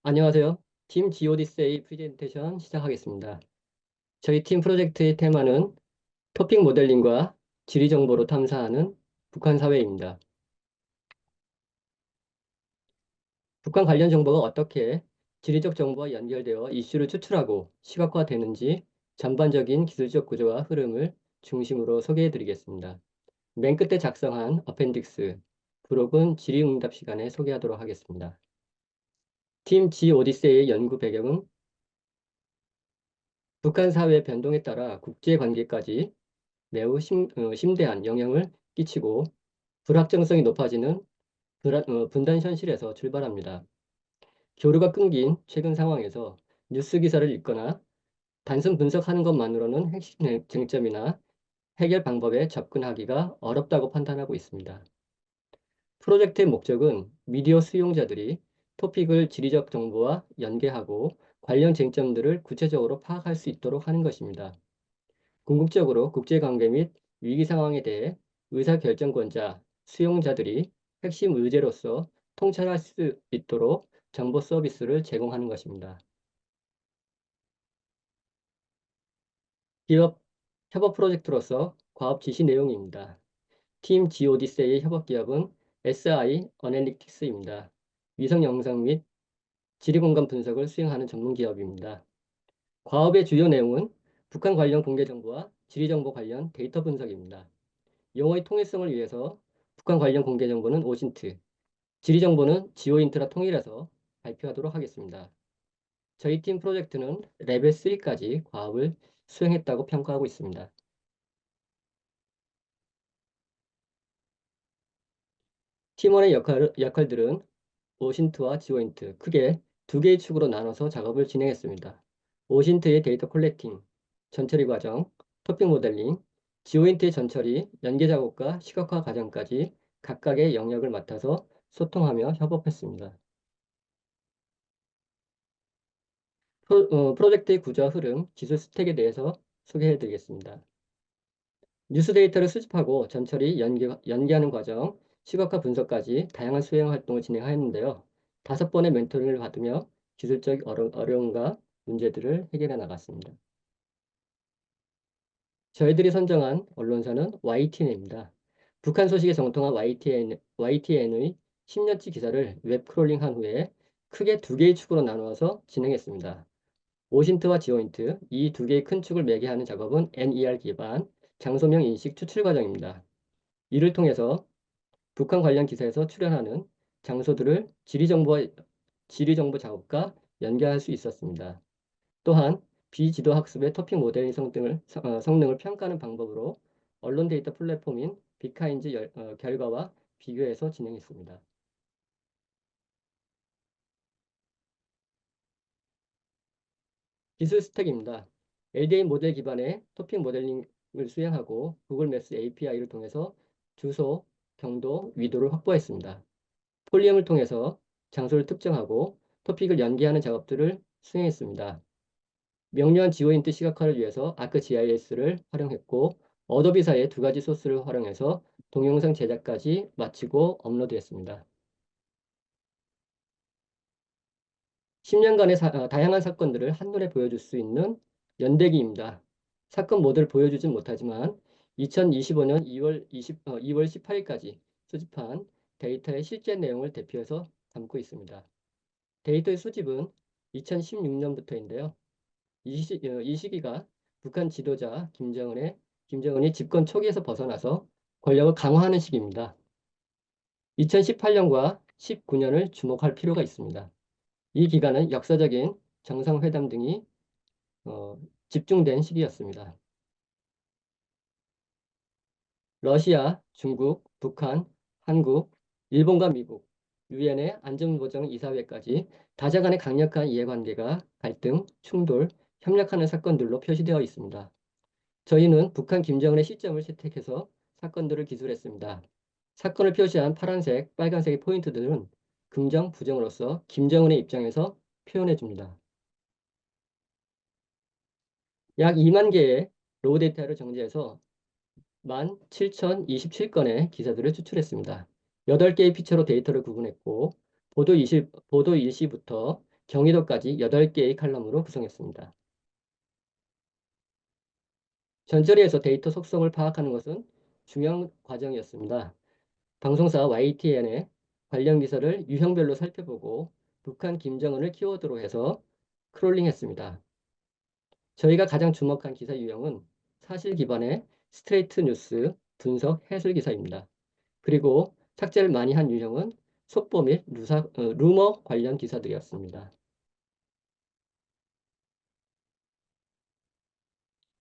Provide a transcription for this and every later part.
안녕하세요. 팀 지오디세이 프레젠테이션 시작하겠습니다. 저희 팀 프로젝트의 테마는 토픽 모델링과 지리 정보로 탐사하는 북한 사회입니다. 북한 관련 정보가 어떻게 지리적 정보와 연결되어 이슈를 추출하고 시각화되는지 전반적인 기술적 구조와 흐름을 중심으로 소개해 드리겠습니다. 맨 끝에 작성한 어펜딕스, 부록은 질의응답 시간에 소개하도록 하겠습니다. 팀 지오디세이의 연구 배경은 북한 사회 변동에 따라 국제관계까지 매우 심대한 영향을 끼치고 불확정성이 높아지는 분단 현실에서 출발합니다. 교류가 끊긴 최근 상황에서 뉴스 기사를 읽거나 단순 분석하는 것만으로는 핵심 쟁점이나 해결 방법에 접근하기가 어렵다고 판단하고 있습니다. 프로젝트의 목적은 미디어 수용자들이 토픽을 지리적 정보와 연계하고 관련 쟁점들을 구체적으로 파악할 수 있도록 하는 것입니다. 궁극적으로 국제관계 및 위기 상황에 대해 의사결정권자, 수용자들이 핵심 의제로서 통찰할 수 있도록 정보 서비스를 제공하는 것입니다. 기업 협업 프로젝트로서 과업 지시 내용입니다. 팀 GOD세의 협업 기업은 SI 어널리틱스입니다. 위성 영상 및 지리공간 분석을 수행하는 전문 기업입니다. 과업의 주요 내용은 북한 관련 공개 정보와 지리 정보 관련 데이터 분석입니다. 용어의 통일성을 위해서 북한 관련 공개 정보는 오신트, 지리 정보는 지오인트라 통일해서 발표하도록 하겠습니다. 저희 팀 프로젝트는 레벨 3까지 과업을 수행했다고 평가하고 있습니다. 팀원의 역할들은 오신트와 지오인트 크게 두 개의 축으로 나눠서 작업을 진행했습니다. 오신트의 데이터 콜렉팅, 전처리 과정, 토픽 모델링, 지오인트의 전처리, 연계 작업과 시각화 과정까지 각각의 영역을 맡아서 소통하며 협업했습니다. 프로젝트의 구조와 흐름, 기술 스택에 대해서 소개해 드리겠습니다. 뉴스 데이터를 수집하고 전처리, 연계하는 과정, 시각화 분석까지 다양한 수행 활동을 진행하였는데요. 5번의 멘토링을 받으며 기술적 어려움과 문제들을 해결해 나갔습니다. 저희들이 선정한 언론사는 YTN입니다. 북한 소식에 정통한 YTN의 10년치 기사를 웹 크롤링한 후에 크게 두 개의 축으로 나누어서 진행했습니다. 오신트와 지오인트, 이 두 개의 큰 축을 매개하는 작업은 NER 기반 장소명 인식 추출 과정입니다. 이를 통해서 북한 관련 기사에서 출연하는 장소들을 지리정보 작업과 연결할 수 있었습니다. 또한 비지도 학습의 토픽 모델링 성능을 평가하는 방법으로 언론 데이터 플랫폼인 빅카인즈 결과와 비교해서 진행했습니다. 기술 스택입니다. LDA 모델 기반의 토픽 모델링을 수행하고 구글 맵스 API를 통해서 주소, 경도, 위도를 확보했습니다. 폴리엄을 통해서 장소를 특정하고 토픽을 연계하는 작업들을 수행했습니다. 명료한 지오인트 시각화를 위해서 아크GIS를 활용했고 어도비사의 두 가지 소스를 활용해서 동영상 제작까지 마치고 업로드했습니다. 10년간의 다양한 사건들을 한눈에 보여줄 수 있는 연대기입니다. 사건 모델을 보여주진 못하지만 2025년 2월 18일까지 수집한 데이터의 실제 내용을 대표해서 담고 있습니다. 데이터의 수집은 2016년부터인데요. 이 시기가 북한 지도자 김정은이 집권 초기에서 벗어나서 권력을 강화하는 시기입니다. 2018년과 19년을 주목할 필요가 있습니다. 이 기간은 역사적인 정상회담 등이 집중된 시기였습니다. 러시아, 중국, 북한, 한국, 일본과 미국, 유엔의 안전보장이사회까지 다자 간의 강력한 이해관계가 갈등, 충돌, 협력하는 사건들로 표시되어 있습니다. 저희는 북한 김정은의 시점을 채택해서 사건들을 기술했습니다. 사건을 표시한 파란색, 빨간색의 포인트들은 긍정, 부정으로서 김정은의 입장에서 표현해 줍니다. 약 2만 개의 로우 데이터를 정지해서 17,027건의 기사들을 추출했습니다. 8개의 피처로 데이터를 구분했고 보도 일시부터 경위도까지 8개의 칼럼으로 구성했습니다. 전처리에서 데이터 속성을 파악하는 것은 중요한 과정이었습니다. 방송사 YTN의 관련 기사를 유형별로 살펴보고 북한 김정은을 키워드로 해서 크롤링했습니다. 저희가 가장 주목한 기사 유형은 사실 기반의 스트레이트 뉴스 분석 해설 기사입니다. 그리고 삭제를 많이 한 유형은 속보 및 루머 관련 기사들이었습니다.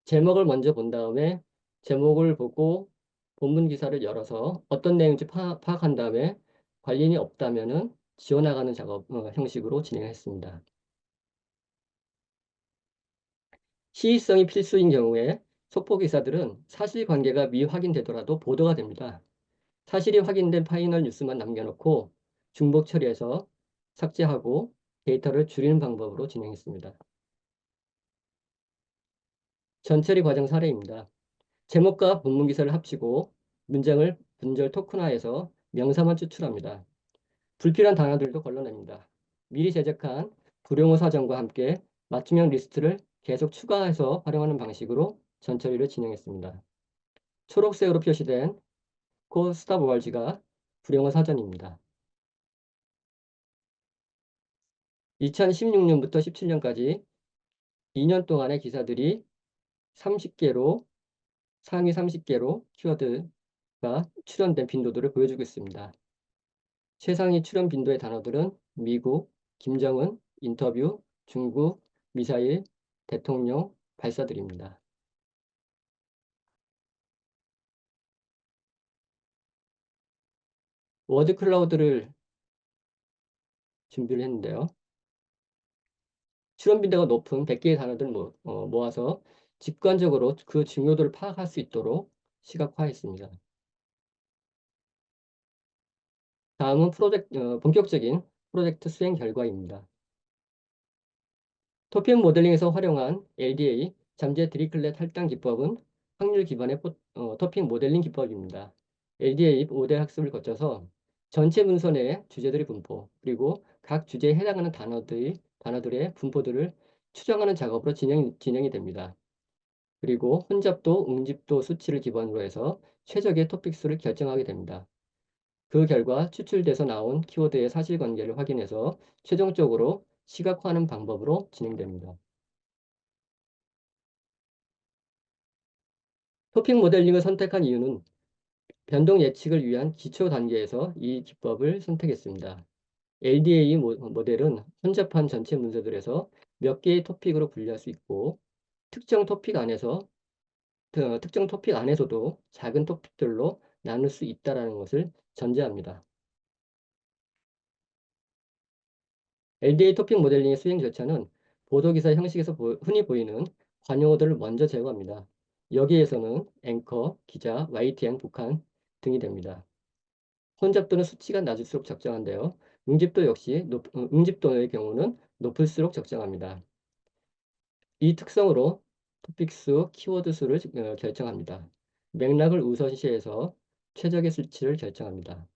제목을 먼저 본 다음에 제목을 보고 본문 기사를 열어서 어떤 내용인지 파악한 다음에 관련이 없다면은 지워나가는 작업 형식으로 진행했습니다. 시의성이 필수인 경우에 속보 기사들은 사실관계가 미확인되더라도 보도가 됩니다. 사실이 확인된 파이널 뉴스만 남겨놓고 중복 처리해서 삭제하고 데이터를 줄이는 방법으로 진행했습니다. 전처리 과정 사례입니다. 제목과 본문 기사를 합치고 문장을 분절 토큰화해서 명사만 추출합니다. 불필요한 단어들도 걸러냅니다. 미리 제작한 불용어 사전과 함께 맞춤형 리스트를 계속 추가해서 활용하는 방식으로 전처리를 진행했습니다. 초록색으로 표시된 코 스타보알지가 불용어 사전입니다. 2016년부터 17년까지 2년 동안의 기사들이 30개로 상위 30개로 키워드가 출연된 빈도들을 보여주고 있습니다. 최상위 출연 빈도의 단어들은 미국, 김정은, 인터뷰, 중국, 미사일, 대통령, 발사들입니다. 워드 클라우드를 준비를 했는데요. 출연 빈도가 높은 100개의 단어들을 모아서 직관적으로 그 중요도를 파악할 수 있도록 시각화했습니다. 다음은 본격적인 프로젝트 수행 결과입니다. 토픽 모델링에서 활용한 LDA, 잠재 드리클렛 할당 기법은 확률 기반의 토픽 모델링 기법입니다. LDA 모델 학습을 거쳐서 전체 문서 내 주제들의 분포, 그리고 각 주제에 해당하는 단어들의 분포들을 추정하는 작업으로 진행이 됩니다. 그리고 혼잡도, 응집도 수치를 기반으로 해서 최적의 토픽 수를 결정하게 됩니다. 그 결과 추출돼서 나온 키워드의 사실관계를 확인해서 최종적으로 시각화하는 방법으로 진행됩니다. 토픽 모델링을 선택한 이유는 변동 예측을 위한 기초 단계에서 이 기법을 선택했습니다. LDA 모델은 혼잡한 전체 문서들에서 몇 개의 토픽으로 분류할 수 있고 특정 토픽 안에서도 작은 토픽들로 나눌 수 있다는 것을 전제합니다. LDA 토픽 모델링의 수행 절차는 보도기사 형식에서 흔히 보이는 관용어들을 먼저 제거합니다. 여기에서는 앵커, 기자, YTN, 북한 등이 됩니다. 혼잡도는 수치가 낮을수록 적정한데요. 응집도 역시 응집도의 경우는 높을수록 적정합니다. 이 특성으로 토픽 수, 키워드 수를 결정합니다. 맥락을 우선시해서 최적의 수치를 결정합니다.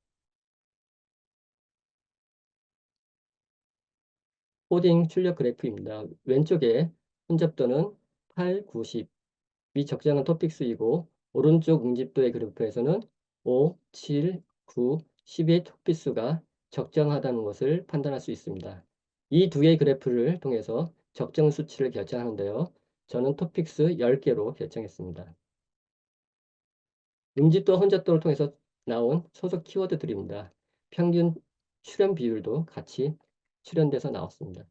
코딩 출력 그래프입니다. 왼쪽에 혼잡도는 8, 90이 적정한 토픽 수이고 오른쪽 응집도의 그래프에서는 5, 7, 9, 10의 토픽 수가 적정하다는 것을 판단할 수 있습니다. 이 두 개의 그래프를 통해서 적정 수치를 결정하는데요. 저는 토픽 수 10개로 결정했습니다. 응집도와 혼잡도를 통해서 나온 소속 키워드들입니다. 평균 출연 비율도 같이 출연돼서 나왔습니다.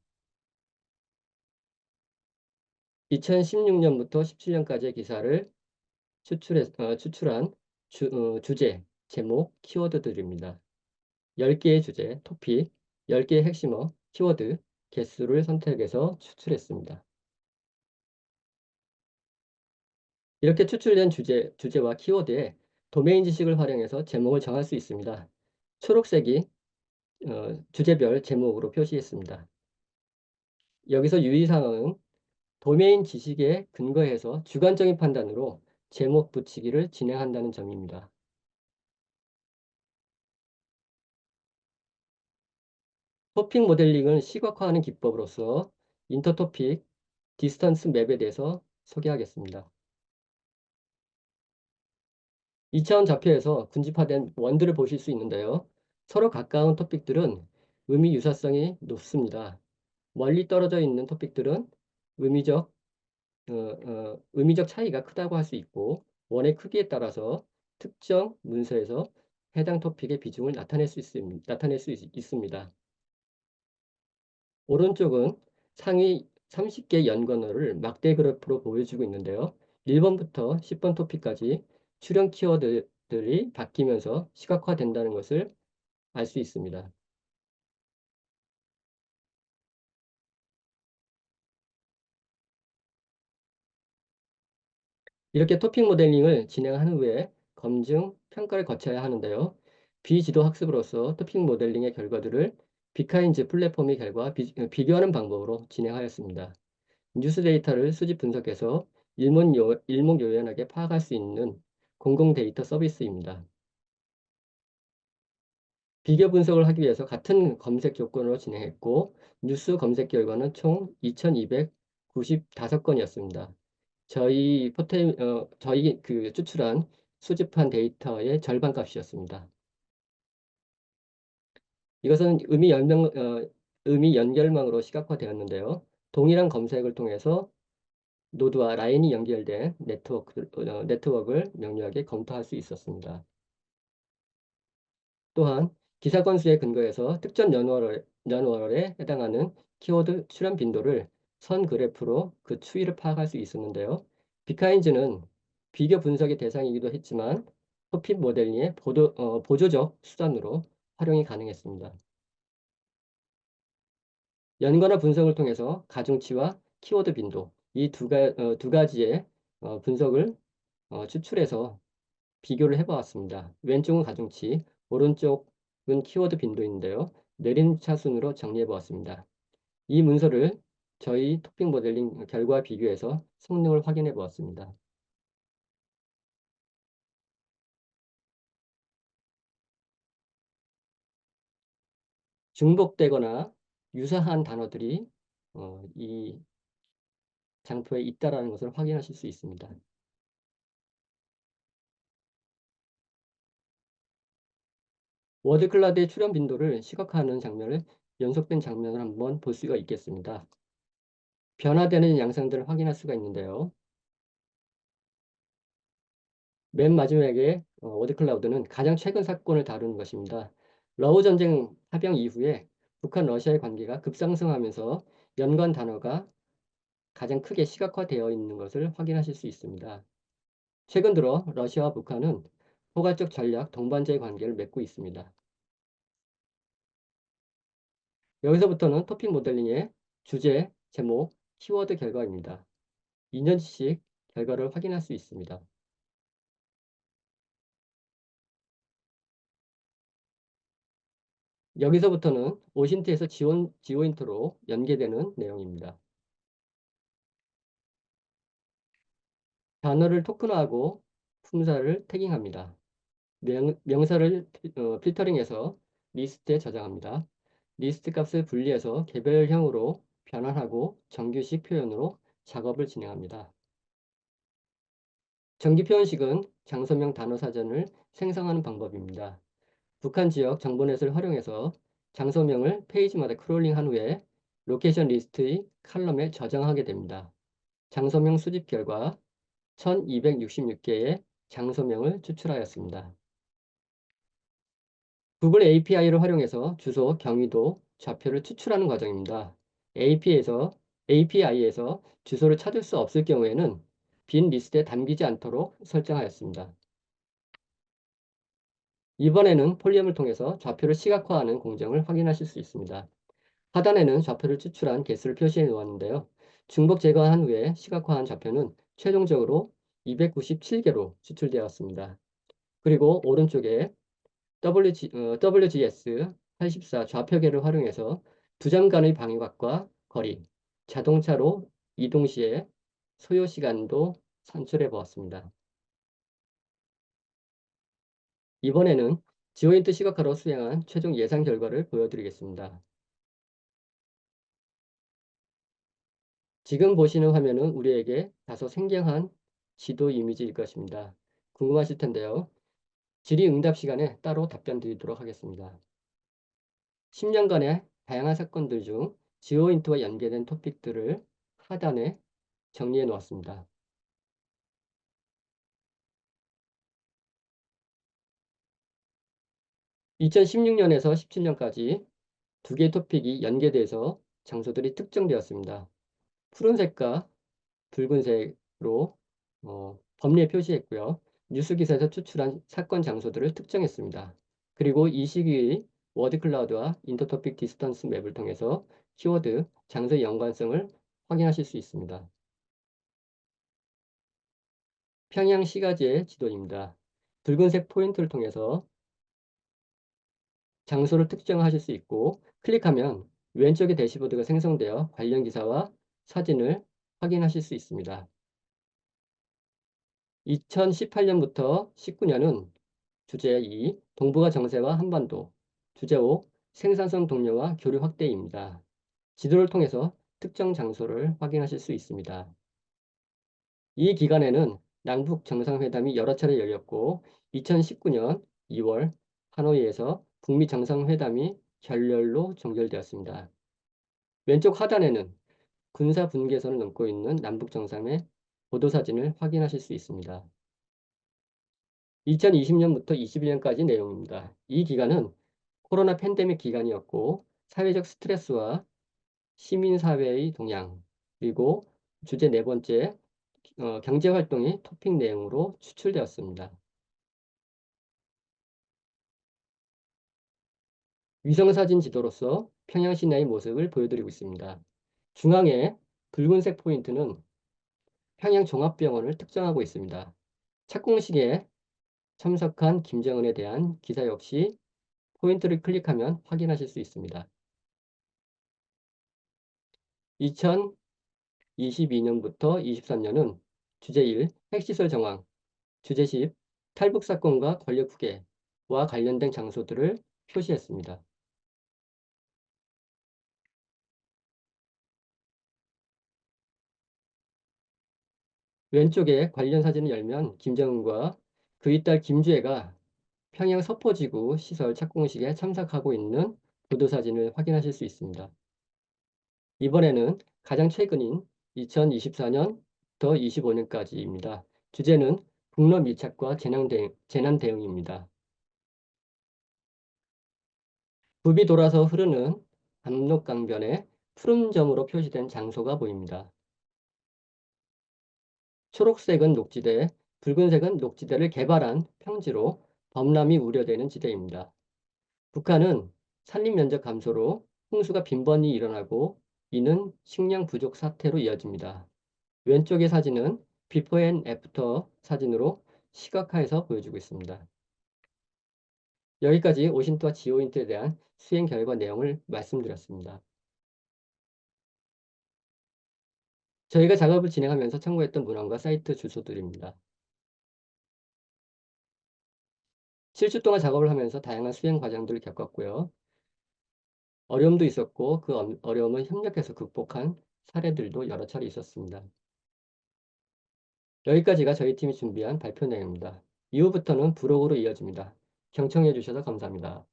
2016년부터 17년까지의 기사를 추출한 주제, 제목, 키워드들입니다. 10개의 주제, 토픽, 10개의 핵심어, 키워드, 개수를 선택해서 추출했습니다. 이렇게 추출된 주제와 키워드에 도메인 지식을 활용해서 제목을 정할 수 있습니다. 초록색이 주제별 제목으로 표시했습니다. 여기서 유의사항은 도메인 지식에 근거해서 주관적인 판단으로 제목 붙이기를 진행한다는 점입니다. 토픽 모델링을 시각화하는 기법으로서 인터토픽 디스턴스 맵에 대해서 소개하겠습니다. 2차원 좌표에서 군집화된 원들을 보실 수 있는데요. 서로 가까운 토픽들은 의미 유사성이 높습니다. 멀리 떨어져 있는 토픽들은 의미적, 의미적 차이가 크다고 할 수 있고, 원의 크기에 따라서 특정 문서에서 해당 토픽의 비중을 나타낼 수 있습니다. 오른쪽은 상위 30개 연관어를 막대 그래프로 보여주고 있는데요. 1번부터 10번 토픽까지 출연 키워드들이 바뀌면서 시각화된다는 것을 알 수 있습니다. 이렇게 토픽 모델링을 진행한 후에 검증, 평가를 거쳐야 하는데요. 비지도 학습으로서 토픽 모델링의 결과들을 비카인즈 플랫폼의 결과 비교하는 방법으로 진행하였습니다. 뉴스 데이터를 수집 분석해서 일목요연하게 파악할 수 있는 공공 데이터 서비스입니다. 비교 분석을 하기 위해서 같은 검색 조건으로 진행했고, 뉴스 검색 결과는 총 2,295건이었습니다. 저희 추출한 수집한 데이터의 절반 값이었습니다. 이것은 의미 연결망으로 시각화되었는데요. 동일한 검색을 통해서 노드와 라인이 연결된 네트워크를 명료하게 검토할 수 있었습니다. 또한 기사 건수에 근거해서 특정 연월에 해당하는 키워드 출현 빈도를 선 그래프로 그 추이를 파악할 수 있었는데요. 비카인즈는 비교 분석의 대상이기도 했지만 토픽 모델링의 보조적 수단으로 활용이 가능했습니다. 연관어 분석을 통해서 가중치와 키워드 빈도 이 두 가지의 분석을 추출해서 비교를 해보았습니다. 왼쪽은 가중치, 오른쪽은 키워드 빈도인데요. 내림차순으로 정리해보았습니다. 이 문서를 저희 토픽 모델링 결과 비교해서 성능을 확인해 보았습니다. 중복되거나 유사한 단어들이 이 장표에 있다라는 것을 확인하실 수 있습니다. 워드클라드의 출현 빈도를 시각화하는 장면을 연속된 장면을 한번 볼 수가 있겠습니다. 변화되는 양상들을 확인할 수가 있는데요. 맨 마지막에 워드클라우드는 가장 최근 사건을 다루는 것입니다. 러우 전쟁 파병 이후에 북한 러시아의 관계가 급상승하면서 연관 단어가 가장 크게 시각화되어 있는 것을 확인하실 수 있습니다. 최근 들어 러시아와 북한은 포괄적 전략 동반자의 관계를 맺고 있습니다. 여기서부터는 토픽 모델링의 주제, 제목, 키워드 결과입니다. 2년씩 결과를 확인할 수 있습니다. 여기서부터는 오신트에서 지오인트로 연계되는 내용입니다. 단어를 토큰화하고 품사를 태깅합니다. 명사를 필터링해서 리스트에 저장합니다. 리스트 값을 분리해서 개별형으로 변환하고 정규식 표현으로 작업을 진행합니다. 정기 표현식은 장소명 단어 사전을 생성하는 방법입니다. 북한 지역 정보넷을 활용해서 장소명을 페이지마다 크롤링한 후에 로케이션 리스트의 칼럼에 저장하게 됩니다. 장소명 수집 결과 1266개의 장소명을 추출하였습니다. 구글 API를 활용해서 주소, 경위도, 좌표를 추출하는 과정입니다. API에서 주소를 찾을 수 없을 경우에는 빈 리스트에 담기지 않도록 설정하였습니다. 이번에는 폴리엄을 통해서 좌표를 시각화하는 공정을 확인하실 수 있습니다. 하단에는 좌표를 추출한 개수를 표시해 놓았는데요. 중복 제거한 후에 시각화한 좌표는 최종적으로 297개로 추출되었습니다. 그리고 오른쪽에 WGS 84 좌표계를 활용해서 두 점 간의 방위각과 거리, 자동차로 이동 시에 소요 시간도 산출해 보았습니다. 이번에는 지오인트 시각화로 수행한 최종 예상 결과를 보여드리겠습니다. 지금 보시는 화면은 우리에게 다소 생경한 지도 이미지일 것입니다. 궁금하실 텐데요. 질의응답 시간에 따로 답변 드리도록 하겠습니다. 10년간의 다양한 사건들 중 지오인트와 연계된 토픽들을 하단에 정리해 놓았습니다. 2016년에서 17년까지 두 개의 토픽이 연계돼서 장소들이 특정되었습니다. 푸른색과 붉은색으로 범위에 표시했고요. 뉴스 기사에서 추출한 사건 장소들을 특정했습니다. 그리고 이 시기의 워드 클라우드와 인터토픽 디스턴스 맵을 통해서 키워드, 장소의 연관성을 확인하실 수 있습니다. 평양 시가지의 지도입니다. 붉은색 포인트를 통해서 장소를 특정하실 수 있고 클릭하면 왼쪽에 대시보드가 생성되어 관련 기사와 사진을 확인하실 수 있습니다. 2018년부터 19년은 주제 2, 동북아 정세와 한반도, 주제 5, 생산성 동료와 교류 확대입니다. 지도를 통해서 특정 장소를 확인하실 수 있습니다. 이 기간에는 남북 정상회담이 여러 차례 열렸고 2019년 2월 하노이에서 북미 정상회담이 결렬로 종결되었습니다. 왼쪽 하단에는 군사 분계선을 넘고 있는 남북 정상의 보도사진을 확인하실 수 있습니다. 2020년부터 21년까지 내용입니다. 이 기간은 코로나 팬데믹 기간이었고 사회적 스트레스와 시민사회의 동향, 그리고 주제 네 번째 경제활동이 토픽 내용으로 추출되었습니다. 위성사진 지도로서 평양 시내의 모습을 보여드리고 있습니다. 중앙에 붉은색 포인트는 평양 종합병원을 특정하고 있습니다. 착공식에 참석한 김정은에 대한 기사 역시 포인트를 클릭하면 확인하실 수 있습니다. 2022년부터 23년은 주제 1 핵시설 정황, 주제 10 탈북 사건과 권력 후계와 관련된 장소들을 표시했습니다. 왼쪽에 관련 사진을 열면 김정은과 그의 딸 김주애가 평양 서포지구 시설 착공식에 참석하고 있는 보도사진을 확인하실 수 있습니다. 이번에는 가장 최근인 2024년부터 25년까지입니다. 주제는 북러 밀착과 재난 대응입니다. 굽이 돌아서 흐르는 압록강변에 푸른 점으로 표시된 장소가 보입니다. 초록색은 녹지대, 붉은색은 녹지대를 개발한 평지로 범람이 우려되는 지대입니다. 북한은 산림 면적 감소로 홍수가 빈번히 일어나고 이는 식량 부족 사태로 이어집니다. 왼쪽의 사진은 비포 앤 애프터 사진으로 시각화해서 보여주고 있습니다. 여기까지 오신트와 지오인트에 대한 수행 결과 내용을 말씀드렸습니다. 저희가 작업을 진행하면서 참고했던 문헌과 사이트 주소들입니다. 7주 동안 작업을 하면서 다양한 수행 과정들을 겪었고요. 어려움도 있었고 그 어려움을 협력해서 극복한 사례들도 여러 차례 있었습니다. 여기까지가 저희 팀이 준비한 발표 내용입니다. 이후부터는 브로그로 이어집니다. 경청해 주셔서 감사합니다.